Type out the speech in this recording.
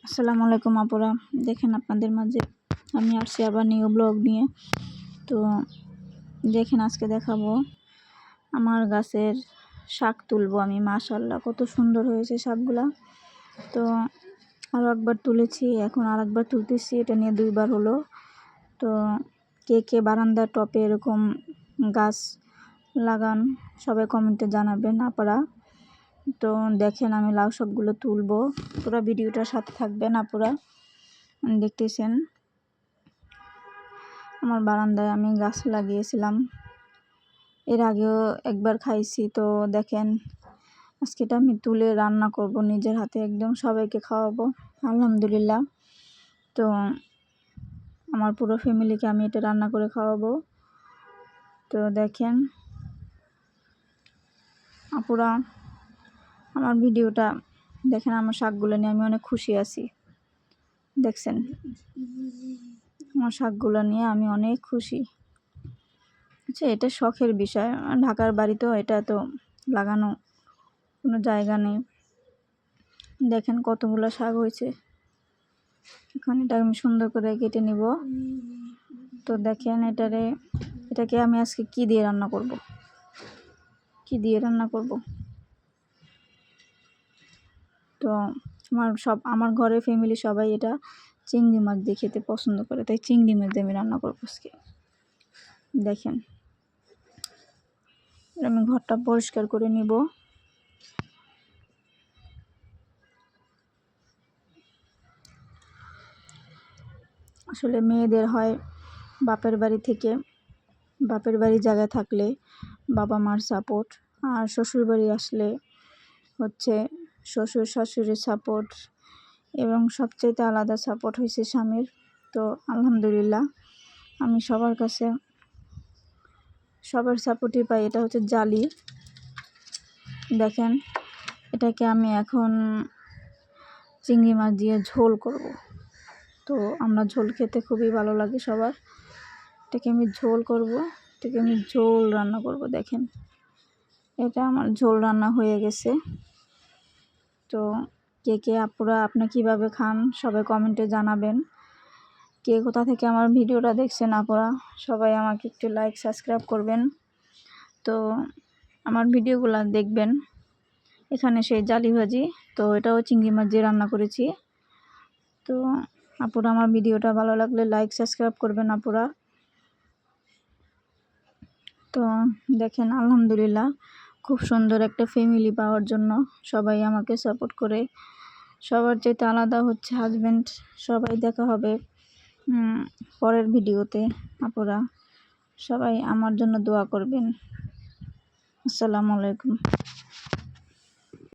আসসালামু আলাইকুম আপুরা, দেখেন আপনাদের মাঝে আমি আসছি আবার নিউ ব্লগ নিয়ে। তো দেখেন আজকে দেখাবো আমার গাছের শাক তুলবো আমি। মাশাআল্লাহ কত সুন্দর হয়েছে শাকগুলা। তো আরও একবার তুলেছি, এখন আর একবার তুলতেছি, এটা নিয়ে 2বার হলো। তো কে কে বারান্দার টপে এরকম গাছ লাগান সবাই কমেন্টে জানাবেন আপুরা। তো দেখেন আমি লাউ শাকগুলো তুলবো, পুরো ভিডিওটার সাথে থাকবেন আপুরা। দেখতেছেন আমার বারান্দায় আমি গাছ লাগিয়েছিলাম, এর আগেও একবার খাইছি। তো দেখেন আজকে এটা আমি তুলে রান্না করব নিজের হাতে, একদম সবাইকে খাওয়াবো আলহামদুলিল্লাহ। তো আমার পুরো ফ্যামিলিকে আমি এটা রান্না করে খাওয়াবো। তো দেখেন আপুরা আমার ভিডিওটা দেখেন, আমার শাকগুলো নিয়ে আমি অনেক খুশি আছি। দেখছেন আমার শাকগুলো নিয়ে আমি অনেক খুশি। আচ্ছা, এটা শখের বিষয়, ঢাকার বাড়িতেও এটা তো লাগানো কোনো জায়গা নেই। দেখেন কতগুলো শাক হয়েছে, এখন এটা আমি সুন্দর করে কেটে নিব। তো দেখেন এটাকে আমি আজকে কি দিয়ে রান্না করব। তো আমার ঘরের ফ্যামিলি সবাই এটা চিংড়ি মাছ দিয়ে খেতে পছন্দ করে, তাই চিংড়ি মাছ দিয়ে আমি রান্না করবো আজকে। দেখেন আমি ঘরটা পরিষ্কার করে নিব। আসলে মেয়েদের হয় বাপের বাড়ি জায়গায় থাকলে বাবা মার সাপোর্ট, আর শ্বশুর বাড়ি আসলে হচ্ছে শ্বশুর শাশুড়ির সাপোর্ট, এবং সবচাইতে আলাদা সাপোর্ট হয়েছে স্বামীর। তো আলহামদুলিল্লাহ আমি সবার সাপোর্টই পাই। এটা হচ্ছে জালি। দেখেন এটাকে আমি এখন চিংড়ি মাছ দিয়ে ঝোল করব। তো আমরা ঝোল খেতে খুবই ভালো লাগে সবার। এটাকে আমি ঝোল রান্না করব। দেখেন এটা আমার ঝোল রান্না হয়ে গেছে। তো কে আপুরা আপনি কিভাবে খান সবাই কমেন্টে জানাবেন। কে কোথা থেকে আমার ভিডিওটা দেখছেন আপুরা সবাই আমাকে একটু লাইক সাবস্ক্রাইব করবেন। তো আমার ভিডিওগুলো দেখবেন। এখানে সেই জালি ভাজি, তো এটাও চিংড়ি মাছ দিয়ে রান্না করেছি। তো আপুরা আমার ভিডিওটা ভালো লাগলে লাইক সাবস্ক্রাইব করবেন আপুরা। তো দেখেন আলহামদুলিল্লাহ খুব সুন্দর একটা ফ্যামিলি পাওয়ার জন্য সবাই আমাকে সাপোর্ট করে। সবার চাইতে আলাদা হচ্ছে হাজব্যান্ড। সবাই দেখা হবে পরের ভিডিওতে। আপুরা সবাই আমার জন্য দোয়া করবেন। আসসালামু আলাইকুম।